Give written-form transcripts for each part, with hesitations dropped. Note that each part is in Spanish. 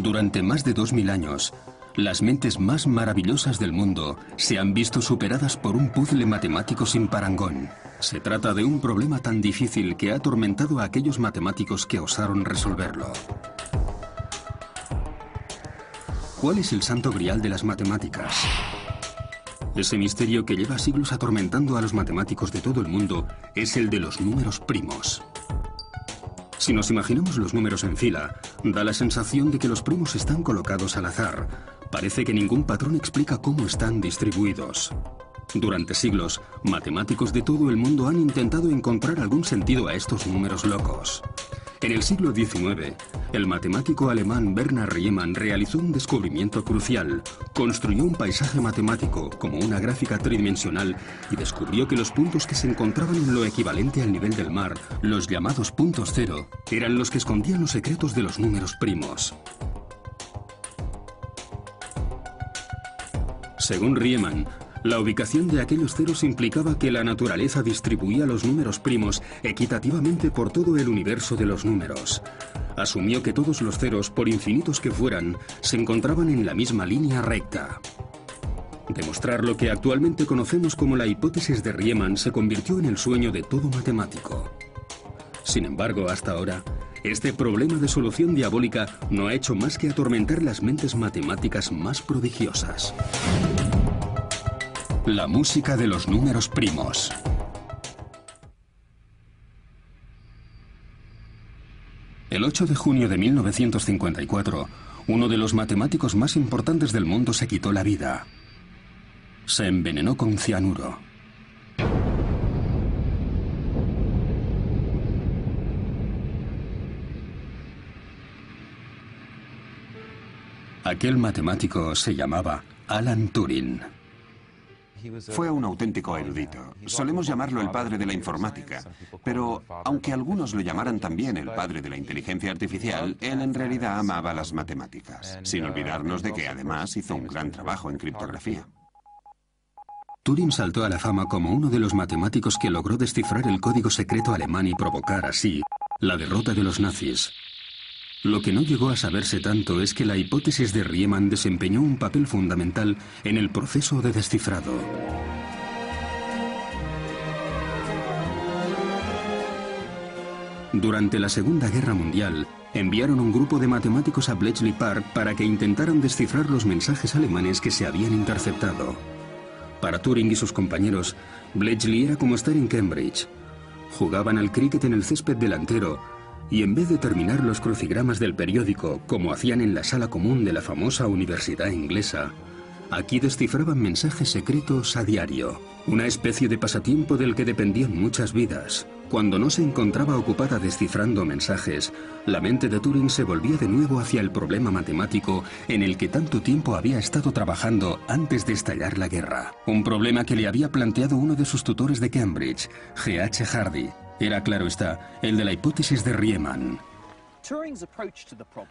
Durante más de 2000 años, las mentes más maravillosas del mundo se han visto superadas por un puzzle matemático sin parangón. Se trata de un problema tan difícil que ha atormentado a aquellos matemáticos que osaron resolverlo. ¿Cuál es el santo grial de las matemáticas? Ese misterio que lleva siglos atormentando a los matemáticos de todo el mundo es el de los números primos. Si nos imaginamos los números en fila, da la sensación de que los primos están colocados al azar. Parece que ningún patrón explica cómo están distribuidos. Durante siglos, matemáticos de todo el mundo han intentado encontrar algún sentido a estos números locos. En el siglo XIX, el matemático alemán Bernhard Riemann realizó un descubrimiento crucial. Construyó un paisaje matemático, como una gráfica tridimensional, y descubrió que los puntos que se encontraban en lo equivalente al nivel del mar, los llamados puntos cero, eran los que escondían los secretos de los números primos. Según Riemann, la ubicación de aquellos ceros implicaba que la naturaleza distribuía los números primos equitativamente por todo el universo de los números. Asumió que todos los ceros, por infinitos que fueran, se encontraban en la misma línea recta. Demostrar lo que actualmente conocemos como la hipótesis de Riemann se convirtió en el sueño de todo matemático. Sin embargo, hasta ahora, este problema de solución diabólica no ha hecho más que atormentar las mentes matemáticas más prodigiosas. La música de los números primos. El 8 de junio de 1954, uno de los matemáticos más importantes del mundo se quitó la vida. Se envenenó con cianuro. Aquel matemático se llamaba Alan Turing. Fue un auténtico erudito. Solemos llamarlo el padre de la informática, pero aunque algunos lo llamaran también el padre de la inteligencia artificial, él en realidad amaba las matemáticas, sin olvidarnos de que además hizo un gran trabajo en criptografía. Turing saltó a la fama como uno de los matemáticos que logró descifrar el código secreto alemán y provocar así la derrota de los nazis. Lo que no llegó a saberse tanto es que la hipótesis de Riemann desempeñó un papel fundamental en el proceso de descifrado. Durante la Segunda Guerra Mundial, enviaron un grupo de matemáticos a Bletchley Park para que intentaran descifrar los mensajes alemanes que se habían interceptado. Para Turing y sus compañeros, Bletchley era como estar en Cambridge. Jugaban al cricket en el césped delantero, y en vez de terminar los crucigramas del periódico, como hacían en la sala común de la famosa universidad inglesa, aquí descifraban mensajes secretos a diario, una especie de pasatiempo del que dependían muchas vidas. Cuando no se encontraba ocupada descifrando mensajes, la mente de Turing se volvía de nuevo hacia el problema matemático en el que tanto tiempo había estado trabajando antes de estallar la guerra. Un problema que le había planteado uno de sus tutores de Cambridge, G.H. Hardy. Era, claro está, el de la hipótesis de Riemann.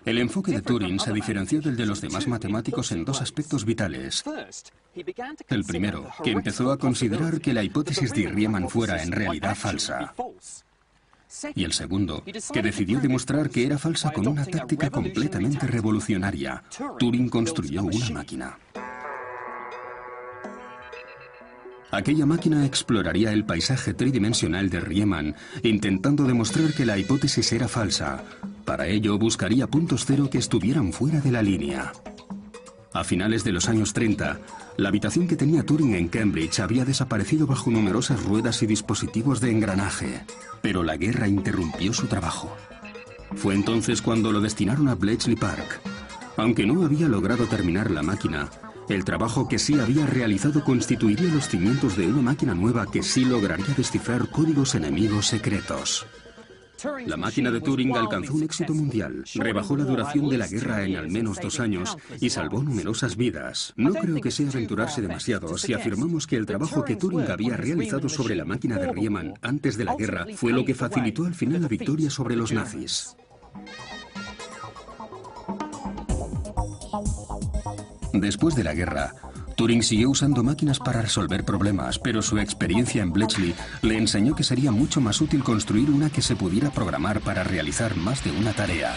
El enfoque de Turing se diferenció del de los demás matemáticos en dos aspectos vitales. El primero, que empezó a considerar que la hipótesis de Riemann fuera en realidad falsa. Y el segundo, que decidió demostrar que era falsa con una táctica completamente revolucionaria. Turing construyó una máquina. Aquella máquina exploraría el paisaje tridimensional de Riemann, intentando demostrar que la hipótesis era falsa. Para ello, buscaría puntos cero que estuvieran fuera de la línea. A finales de los años 30, la habitación que tenía Turing en Cambridge había desaparecido bajo numerosas ruedas y dispositivos de engranaje. Pero la guerra interrumpió su trabajo. Fue entonces cuando lo destinaron a Bletchley Park. Aunque no había logrado terminar la máquina, el trabajo que sí había realizado constituiría los cimientos de una máquina nueva que sí lograría descifrar códigos enemigos secretos. La máquina de Turing alcanzó un éxito mundial, rebajó la duración de la guerra en al menos 2 años y salvó numerosas vidas. No creo que sea aventurarse demasiado si afirmamos que el trabajo que Turing había realizado sobre la máquina de Riemann antes de la guerra fue lo que facilitó al final la victoria sobre los nazis. Después de la guerra, Turing siguió usando máquinas para resolver problemas, pero su experiencia en Bletchley le enseñó que sería mucho más útil construir una que se pudiera programar para realizar más de una tarea.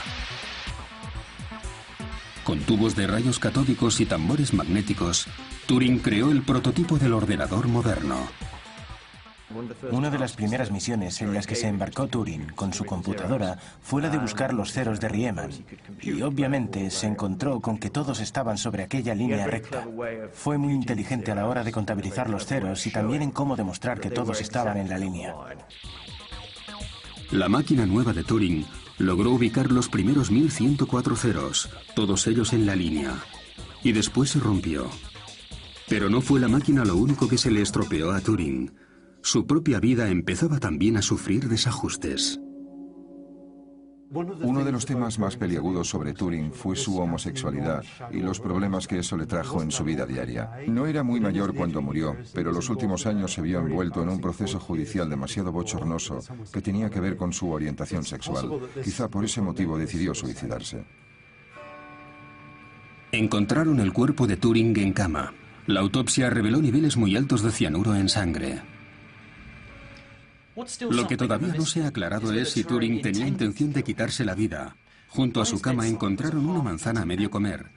Con tubos de rayos catódicos y tambores magnéticos, Turing creó el prototipo del ordenador moderno. Una de las primeras misiones en las que se embarcó Turing con su computadora fue la de buscar los ceros de Riemann. Y obviamente se encontró con que todos estaban sobre aquella línea recta. Fue muy inteligente a la hora de contabilizar los ceros y también en cómo demostrar que todos estaban en la línea. La máquina nueva de Turing logró ubicar los primeros 1104 ceros, todos ellos en la línea. Y después se rompió. Pero no fue la máquina lo único que se le estropeó a Turing. Su propia vida empezaba también a sufrir desajustes. Uno de los temas más peliagudos sobre Turing fue su homosexualidad y los problemas que eso le trajo en su vida diaria. No era muy mayor cuando murió, pero los últimos años se vio envuelto en un proceso judicial demasiado bochornoso que tenía que ver con su orientación sexual. Quizá por ese motivo decidió suicidarse. Encontraron el cuerpo de Turing en cama. La autopsia reveló niveles muy altos de cianuro en sangre. Lo que todavía no se ha aclarado es si Turing tenía intención de quitarse la vida. Junto a su cama encontraron una manzana a medio comer.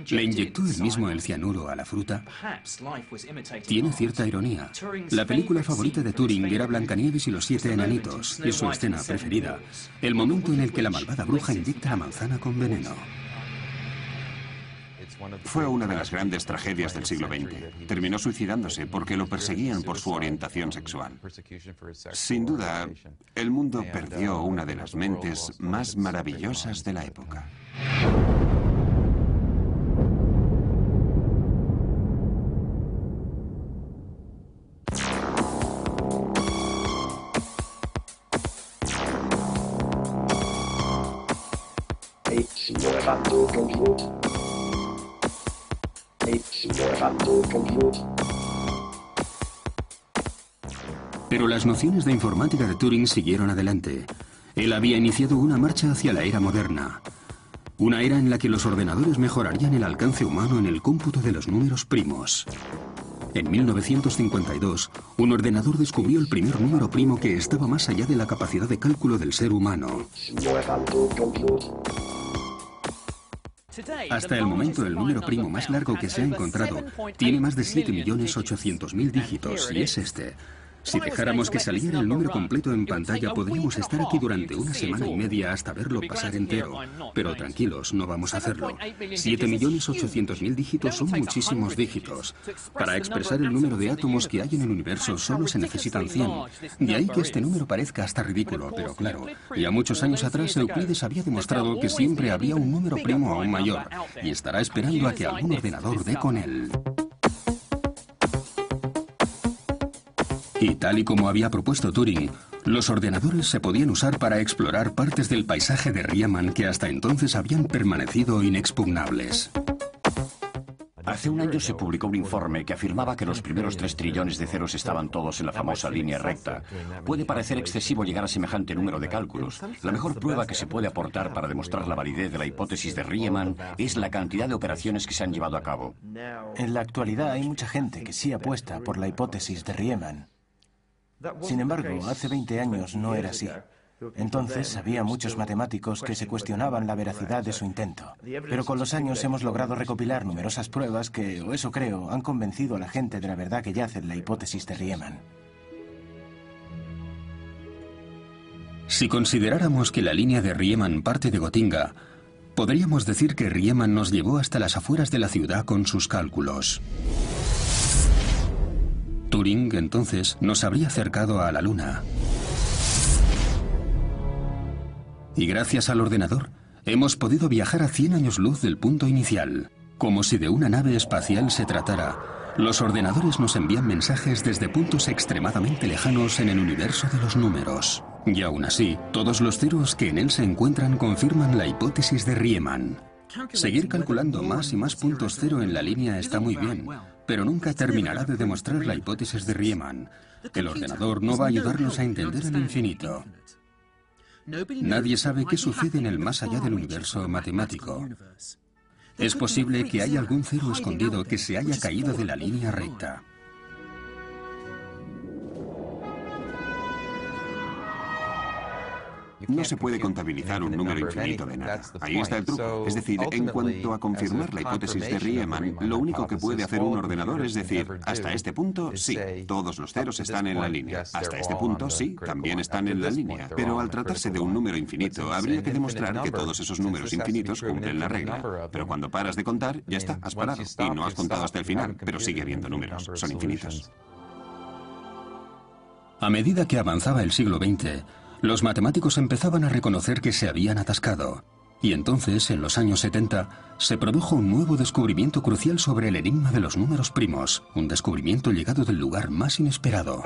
¿Le inyectó él mismo el cianuro a la fruta? Tiene cierta ironía. La película favorita de Turing era Blancanieves y los 7 enanitos, y su escena preferida, el momento en el que la malvada bruja inyecta la manzana con veneno. Fue una de las grandes tragedias del siglo XX. Terminó suicidándose porque lo perseguían por su orientación sexual. Sin duda, el mundo perdió una de las mentes más maravillosas de la época. Pero las nociones de informática de Turing siguieron adelante. Él había iniciado una marcha hacia la era moderna. Una era en la que los ordenadores mejorarían el alcance humano en el cómputo de los números primos. En 1952, un ordenador descubrió el primer número primo que estaba más allá de la capacidad de cálculo del ser humano. Hasta el momento, el número primo más largo que se ha encontrado tiene más de 7.800.000 dígitos, y es este. Si dejáramos que saliera el número completo en pantalla, podríamos estar aquí durante una semana y media hasta verlo pasar entero. Pero tranquilos, no vamos a hacerlo. 7.800.000 dígitos son muchísimos dígitos. Para expresar el número de átomos que hay en el universo solo se necesitan 100. De ahí que este número parezca hasta ridículo, pero claro, ya muchos años atrás Euclides había demostrado que siempre habría un número primo aún mayor, y estará esperando a que algún ordenador dé con él. Y tal y como había propuesto Turing, los ordenadores se podían usar para explorar partes del paisaje de Riemann que hasta entonces habían permanecido inexpugnables. Hace un año se publicó un informe que afirmaba que los primeros 3 trillones de ceros estaban todos en la famosa línea recta. Puede parecer excesivo llegar a semejante número de cálculos. La mejor prueba que se puede aportar para demostrar la validez de la hipótesis de Riemann es la cantidad de operaciones que se han llevado a cabo. En la actualidad hay mucha gente que sí apuesta por la hipótesis de Riemann. Sin embargo, hace 20 años no era así. Entonces había muchos matemáticos que se cuestionaban la veracidad de su intento. Pero con los años hemos logrado recopilar numerosas pruebas que, o eso creo, han convencido a la gente de la verdad que yace en la hipótesis de Riemann. Si consideráramos que la línea de Riemann parte de Gotinga, podríamos decir que Riemann nos llevó hasta las afueras de la ciudad con sus cálculos. Turing, entonces, nos habría acercado a la Luna. Y gracias al ordenador, hemos podido viajar a 100 años luz del punto inicial. Como si de una nave espacial se tratara, los ordenadores nos envían mensajes desde puntos extremadamente lejanos en el universo de los números. Y aún así, todos los ceros que en él se encuentran confirman la hipótesis de Riemann. Seguir calculando más y más puntos cero en la línea está muy bien, pero nunca terminará de demostrar la hipótesis de Riemann. El ordenador no va a ayudarnos a entender el infinito. Nadie sabe qué sucede en el más allá del universo matemático. Es posible que haya algún cero escondido que se haya caído de la línea recta. No se puede contabilizar un número infinito de nada. Ahí está el truco. Es decir, en cuanto a confirmar la hipótesis de Riemann, lo único que puede hacer un ordenador es decir, hasta este punto, sí, todos los ceros están en la línea. Hasta este punto, sí, también están en la línea. Pero al tratarse de un número infinito, habría que demostrar que todos esos números infinitos cumplen la regla. Pero cuando paras de contar, ya está, has parado. Y no has contado hasta el final, pero sigue habiendo números. Son infinitos. A medida que avanzaba el siglo XX, los matemáticos empezaban a reconocer que se habían atascado. Y entonces, en los años 70, se produjo un nuevo descubrimiento crucial sobre el enigma de los números primos, un descubrimiento llegado del lugar más inesperado.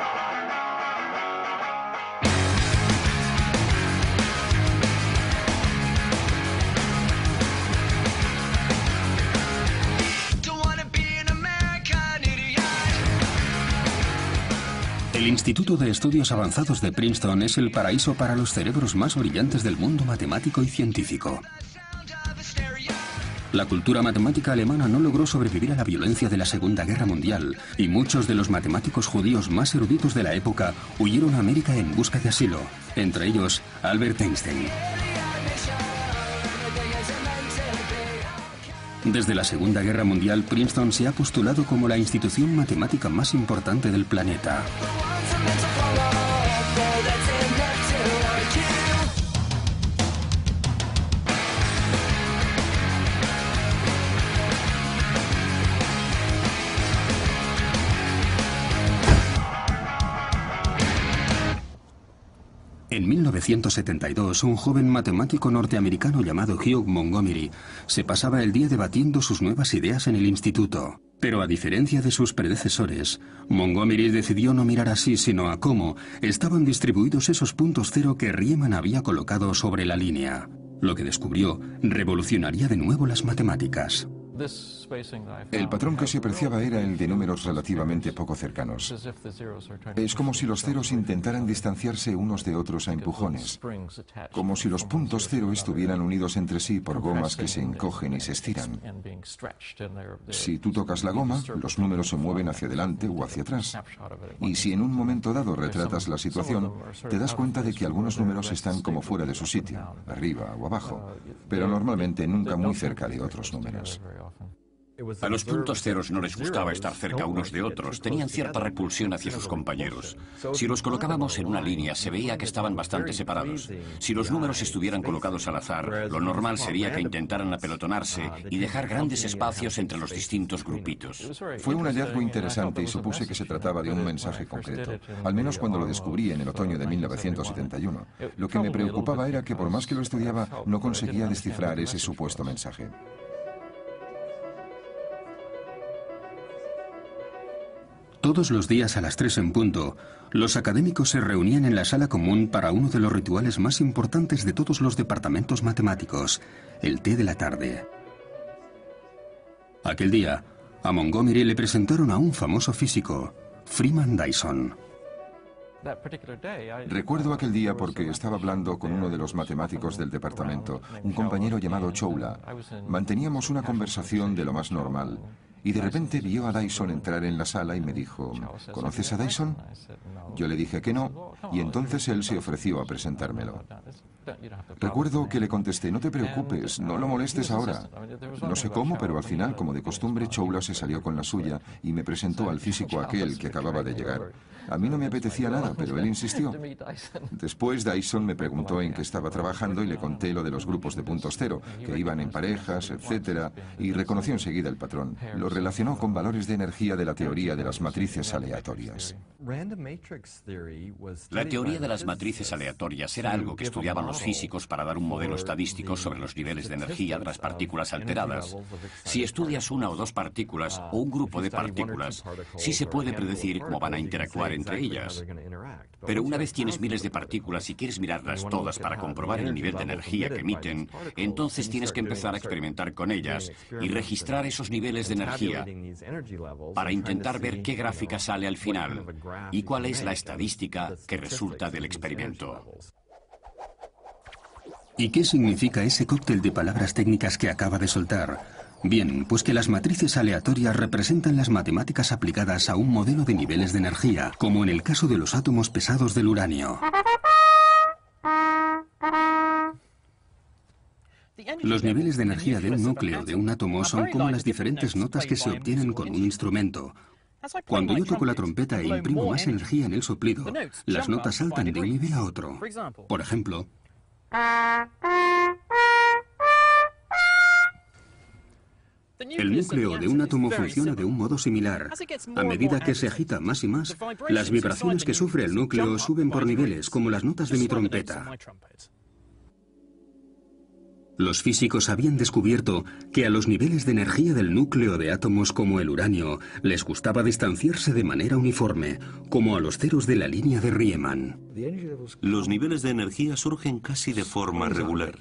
El Instituto de Estudios Avanzados de Princeton es el paraíso para los cerebros más brillantes del mundo matemático y científico. La cultura matemática alemana no logró sobrevivir a la violencia de la Segunda Guerra Mundial, y muchos de los matemáticos judíos más eruditos de la época huyeron a América en busca de asilo, entre ellos Albert Einstein. Desde la Segunda Guerra Mundial, Princeton se ha postulado como la institución matemática más importante del planeta. En 1972, un joven matemático norteamericano llamado Hugh Montgomery se pasaba el día debatiendo sus nuevas ideas en el instituto. Pero a diferencia de sus predecesores, Montgomery decidió no mirar así, sino a cómo estaban distribuidos esos puntos cero que Riemann había colocado sobre la línea. Lo que descubrió revolucionaría de nuevo las matemáticas. El patrón que se apreciaba era el de números relativamente poco cercanos. Es como si los ceros intentaran distanciarse unos de otros a empujones, como si los puntos cero estuvieran unidos entre sí por gomas que se encogen y se estiran. Si tú tocas la goma, los números se mueven hacia adelante o hacia atrás. Y si en un momento dado retratas la situación, te das cuenta de que algunos números están como fuera de su sitio, arriba o abajo, pero normalmente nunca muy cerca de otros números. A los puntos ceros no les gustaba estar cerca unos de otros, tenían cierta repulsión hacia sus compañeros. Si los colocábamos en una línea, se veía que estaban bastante separados. Si los números estuvieran colocados al azar, lo normal sería que intentaran apelotonarse y dejar grandes espacios entre los distintos grupitos. Fue un hallazgo interesante y supuse que se trataba de un mensaje concreto, al menos cuando lo descubrí en el otoño de 1971. Lo que me preocupaba era que por más que lo estudiaba, no conseguía descifrar ese supuesto mensaje. Todos los días a las 3 en punto, los académicos se reunían en la sala común para uno de los rituales más importantes de todos los departamentos matemáticos, el té de la tarde. Aquel día, a Montgomery le presentaron a un famoso físico, Freeman Dyson. Recuerdo aquel día porque estaba hablando con uno de los matemáticos del departamento, un compañero llamado Choula. Manteníamos una conversación de lo más normal. Y de repente vio a Dyson entrar en la sala y me dijo, ¿conoces a Dyson? Yo le dije que no, y entonces él se ofreció a presentármelo. Recuerdo que le contesté, no te preocupes, no lo molestes ahora. No sé cómo, pero al final, como de costumbre, Choula se salió con la suya y me presentó al físico aquel que acababa de llegar. A mí no me apetecía nada, pero él insistió. Después Dyson me preguntó en qué estaba trabajando y le conté lo de los grupos de puntos cero, que iban en parejas, etc., y reconoció enseguida el patrón. Lo relacionó con valores de energía de la teoría de las matrices aleatorias. La teoría de las matrices aleatorias era algo que estudiaban los físicos para dar un modelo estadístico sobre los niveles de energía de las partículas alteradas. Si estudias una o dos partículas o un grupo de partículas, sí se puede predecir cómo van a interactuar entre ellas. Pero una vez tienes miles de partículas y quieres mirarlas todas para comprobar el nivel de energía que emiten, entonces tienes que empezar a experimentar con ellas y registrar esos niveles de energía para intentar ver qué gráfica sale al final y cuál es la estadística que resulta del experimento. ¿Y qué significa ese cóctel de palabras técnicas que acaba de soltar? Bien, pues que las matrices aleatorias representan las matemáticas aplicadas a un modelo de niveles de energía, como en el caso de los átomos pesados del uranio. Los niveles de energía de un núcleo de un átomo son como las diferentes notas que se obtienen con un instrumento. Cuando yo toco la trompeta e imprimo más energía en el soplido, las notas saltan de un nivel a otro. Por ejemplo, el núcleo de un átomo funciona de un modo similar. A medida que se agita más y más, las vibraciones que sufre el núcleo suben por niveles, como las notas de mi trompeta. Los físicos habían descubierto que a los niveles de energía del núcleo de átomos como el uranio les gustaba distanciarse de manera uniforme, como a los ceros de la línea de Riemann. Los niveles de energía surgen casi de forma regular.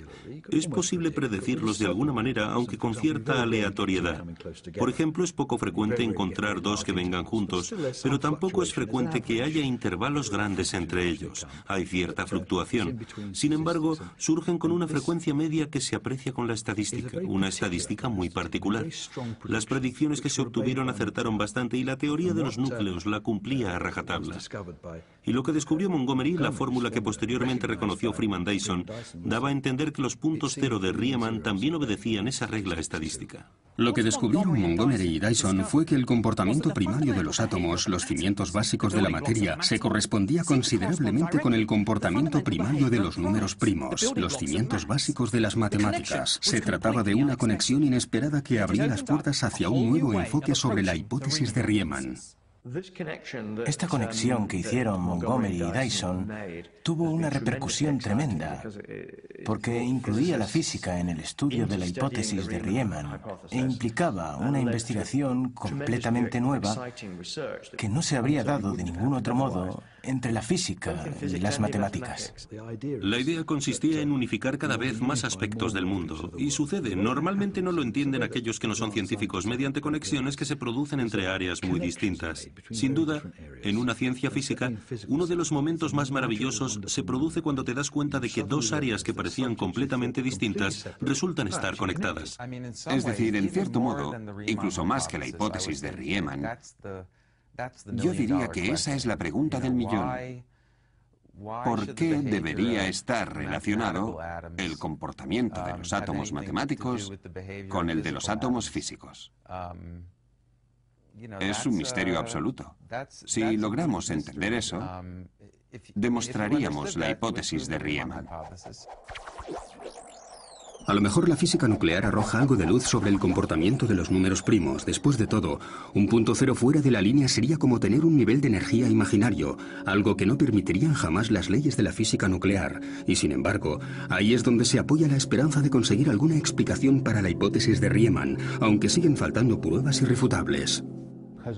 Es posible predecirlos de alguna manera, aunque con cierta aleatoriedad. Por ejemplo, es poco frecuente encontrar dos que vengan juntos, pero tampoco es frecuente que haya intervalos grandes entre ellos. Hay cierta fluctuación. Sin embargo, surgen con una frecuencia media que se aprecia con la estadística, una estadística muy particular. Las predicciones que se obtuvieron acertaron bastante y la teoría de los núcleos la cumplía a rajatabla. Y lo que descubrió Montgomery, la fórmula que posteriormente reconoció Freeman Dyson, daba a entender que los puntos cero de Riemann también obedecían esa regla estadística. Lo que descubrieron Montgomery y Dyson fue que el comportamiento primario de los átomos, los cimientos básicos de la materia, se correspondía considerablemente con el comportamiento primario de los números primos, los cimientos básicos de las matemáticas. Se trataba de una conexión inesperada que abría las puertas hacia un nuevo enfoque sobre la hipótesis de Riemann. Esta conexión que hicieron Montgomery y Dyson tuvo una repercusión tremenda, porque incluía la física en el estudio de la hipótesis de Riemann e implicaba una investigación completamente nueva que no se habría dado de ningún otro modo entre la física y las matemáticas. La idea consistía en unificar cada vez más aspectos del mundo. Y sucede, normalmente no lo entienden aquellos que no son científicos mediante conexiones que se producen entre áreas muy distintas. Sin duda, en una ciencia física, uno de los momentos más maravillosos se produce cuando te das cuenta de que dos áreas que parecían completamente distintas resultan estar conectadas. Es decir, en cierto modo, incluso más que la hipótesis de Riemann, yo diría que esa es la pregunta del millón. ¿Por qué debería estar relacionado el comportamiento de los átomos matemáticos con el de los átomos físicos? Es un misterio absoluto. Si logramos entender eso, demostraríamos la hipótesis de Riemann. A lo mejor la física nuclear arroja algo de luz sobre el comportamiento de los números primos. Después de todo, un punto cero fuera de la línea sería como tener un nivel de energía imaginario, algo que no permitirían jamás las leyes de la física nuclear. Y sin embargo, ahí es donde se apoya la esperanza de conseguir alguna explicación para la hipótesis de Riemann, aunque siguen faltando pruebas irrefutables.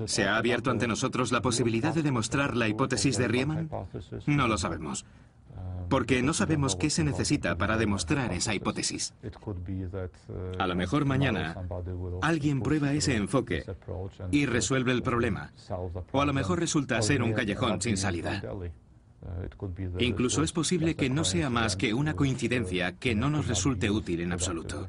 ¿Se ha abierto ante nosotros la posibilidad de demostrar la hipótesis de Riemann? No lo sabemos. Porque no sabemos qué se necesita para demostrar esa hipótesis. A lo mejor mañana alguien prueba ese enfoque y resuelve el problema. O a lo mejor resulta ser un callejón sin salida. Incluso es posible que no sea más que una coincidencia que no nos resulte útil en absoluto.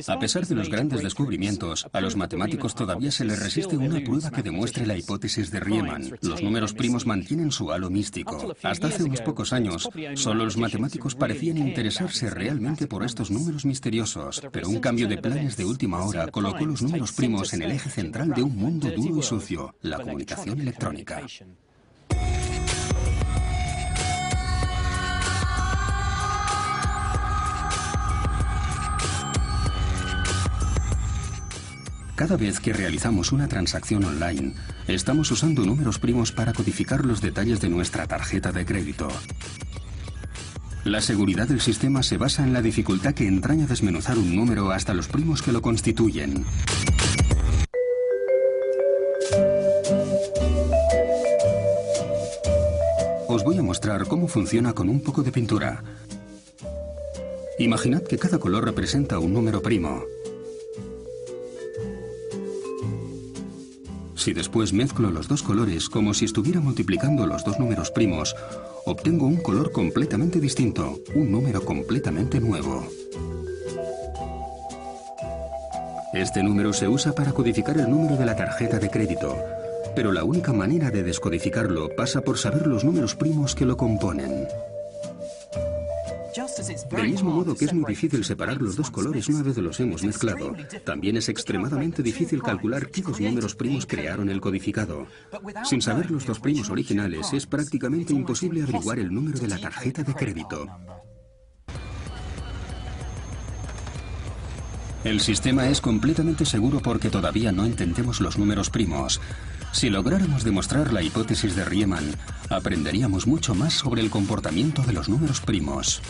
A pesar de los grandes descubrimientos, a los matemáticos todavía se les resiste una prueba que demuestre la hipótesis de Riemann. Los números primos mantienen su halo místico. Hasta hace unos pocos años, solo los matemáticos parecían interesarse realmente por estos números misteriosos, pero un cambio de planes de última hora colocó los números primos en el eje central de un mundo duro y sucio, la comunicación electrónica. Cada vez que realizamos una transacción online, estamos usando números primos para codificar los detalles de nuestra tarjeta de crédito. La seguridad del sistema se basa en la dificultad que entraña desmenuzar un número hasta los primos que lo constituyen. Os voy a mostrar cómo funciona con un poco de pintura. Imaginad que cada color representa un número primo. Si después mezclo los dos colores como si estuviera multiplicando los dos números primos, obtengo un color completamente distinto, un número completamente nuevo. Este número se usa para codificar el número de la tarjeta de crédito, pero la única manera de descodificarlo pasa por saber los números primos que lo componen. Del mismo modo que es muy difícil separar los dos colores una vez los hemos mezclado, también es extremadamente difícil calcular qué dos números primos crearon el codificado. Sin saber los dos primos originales, es prácticamente imposible averiguar el número de la tarjeta de crédito. El sistema es completamente seguro porque todavía no entendemos los números primos. Si lográramos demostrar la hipótesis de Riemann, aprenderíamos mucho más sobre el comportamiento de los números primos.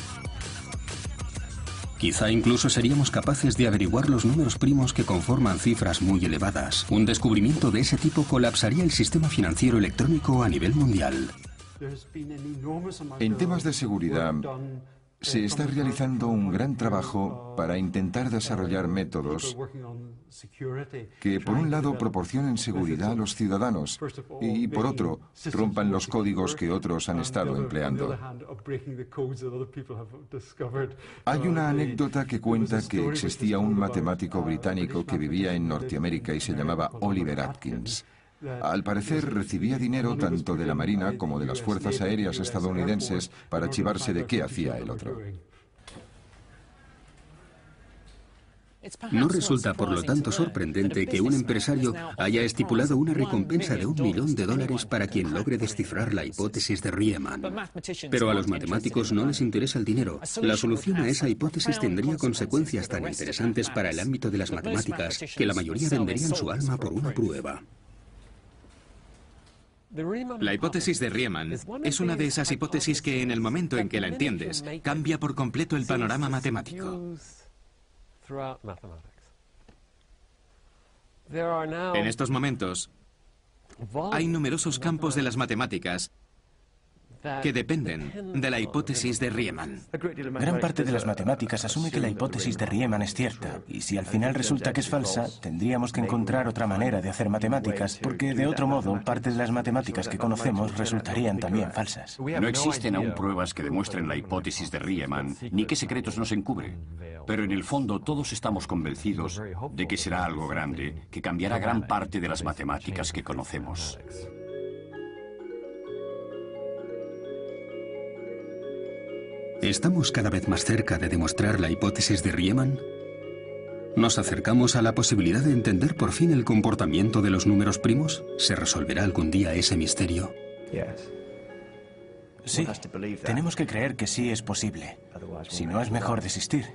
Quizá incluso seríamos capaces de averiguar los números primos que conforman cifras muy elevadas. Un descubrimiento de ese tipo colapsaría el sistema financiero electrónico a nivel mundial. En temas de seguridad, se está realizando un gran trabajo para intentar desarrollar métodos que, por un lado, proporcionen seguridad a los ciudadanos y, por otro, rompan los códigos que otros han estado empleando. Hay una anécdota que cuenta que existía un matemático británico que vivía en Norteamérica y se llamaba Oliver Atkins. Al parecer recibía dinero tanto de la Marina como de las Fuerzas Aéreas estadounidenses para chivarse de qué hacía el otro. No resulta, por lo tanto, sorprendente que un empresario haya estipulado una recompensa de $1 millón para quien logre descifrar la hipótesis de Riemann. Pero a los matemáticos no les interesa el dinero. La solución a esa hipótesis tendría consecuencias tan interesantes para el ámbito de las matemáticas que la mayoría venderían su alma por una prueba. La hipótesis de Riemann es una de esas hipótesis que, en el momento en que la entiendes, cambia por completo el panorama matemático. En estos momentos, hay numerosos campos de las matemáticas que dependen de la hipótesis de Riemann. Gran parte de las matemáticas asume que la hipótesis de Riemann es cierta, y si al final resulta que es falsa, tendríamos que encontrar otra manera de hacer matemáticas, porque de otro modo, parte de las matemáticas que conocemos resultarían también falsas. No existen aún pruebas que demuestren la hipótesis de Riemann, ni qué secretos nos encubre. Pero en el fondo todos estamos convencidos de que será algo grande, que cambiará gran parte de las matemáticas que conocemos. ¿Estamos cada vez más cerca de demostrar la hipótesis de Riemann? ¿Nos acercamos a la posibilidad de entender por fin el comportamiento de los números primos? ¿Se resolverá algún día ese misterio? Sí, tenemos que creer que sí es posible. Si no, es mejor desistir.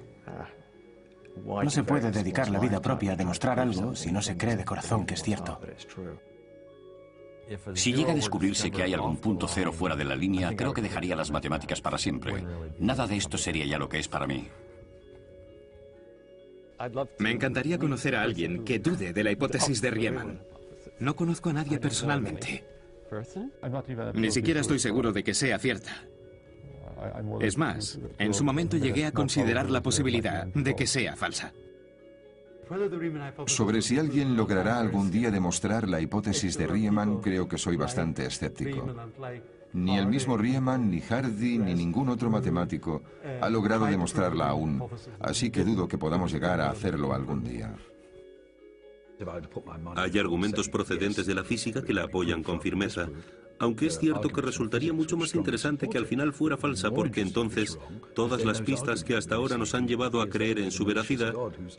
No se puede dedicar la vida propia a demostrar algo si no se cree de corazón que es cierto. Si llega a descubrirse que hay algún punto cero fuera de la línea, creo que dejaría las matemáticas para siempre. Nada de esto sería ya lo que es para mí. Me encantaría conocer a alguien que dude de la hipótesis de Riemann. No conozco a nadie personalmente. Ni siquiera estoy seguro de que sea cierta. Es más, en su momento llegué a considerar la posibilidad de que sea falsa. Sobre si alguien logrará algún día demostrar la hipótesis de Riemann, creo que soy bastante escéptico. Ni el mismo Riemann, ni Hardy, ni ningún otro matemático ha logrado demostrarla aún, así que dudo que podamos llegar a hacerlo algún día. Hay argumentos procedentes de la física que la apoyan con firmeza, aunque es cierto que resultaría mucho más interesante que al final fuera falsa, porque entonces todas las pistas que hasta ahora nos han llevado a creer en su veracidad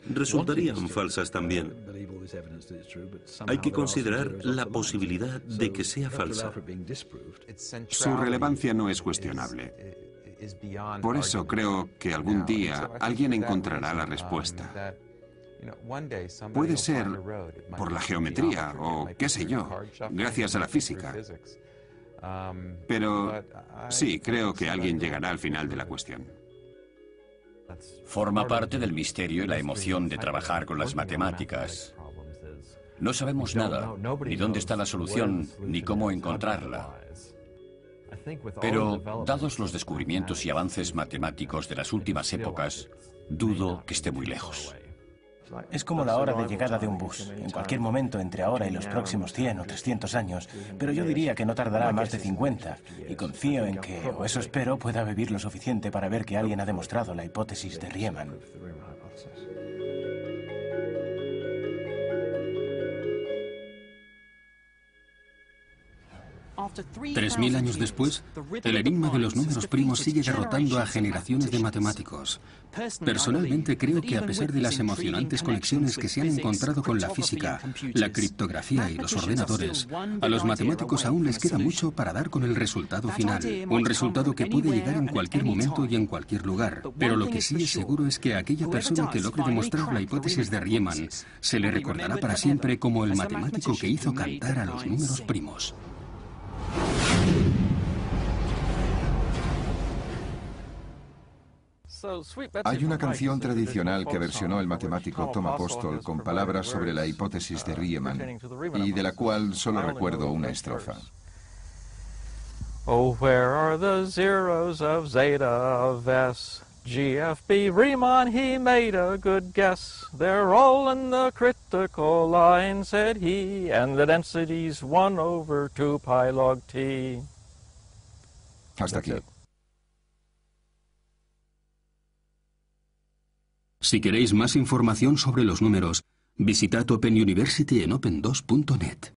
resultarían falsas también. Hay que considerar la posibilidad de que sea falsa. Su relevancia no es cuestionable. Por eso creo que algún día alguien encontrará la respuesta. Puede ser por la geometría o qué sé yo, gracias a la física. Pero sí, creo que alguien llegará al final de la cuestión. Forma parte del misterio y la emoción de trabajar con las matemáticas. No sabemos nada, ni dónde está la solución, ni cómo encontrarla. Pero, dados los descubrimientos y avances matemáticos de las últimas épocas, dudo que esté muy lejos. Es como la hora de llegada de un bus, en cualquier momento entre ahora y los próximos 100 o 300 años, pero yo diría que no tardará más de 50, y confío en que, o eso espero, pueda vivir lo suficiente para ver que alguien ha demostrado la hipótesis de Riemann. 3000 años después, el enigma de los números primos sigue derrotando a generaciones de matemáticos. Personalmente creo que a pesar de las emocionantes conexiones que se han encontrado con la física, la criptografía y los ordenadores, a los matemáticos aún les queda mucho para dar con el resultado final. Un resultado que puede llegar en cualquier momento y en cualquier lugar. Pero lo que sí es seguro es que a aquella persona que logre demostrar la hipótesis de Riemann se le recordará para siempre como el matemático que hizo cantar a los números primos. Hay una canción tradicional que versionó el matemático Tom Apostol con palabras sobre la hipótesis de Riemann y de la cual solo recuerdo una estrofa. Oh, where are the zeros of zeta of S? GFB Riemann, he made a good guess. They're all in the critical line, said he, and the density's 1/2 pi log t. Hasta aquí. Si queréis más información sobre los números, visitad Open University en open2.net.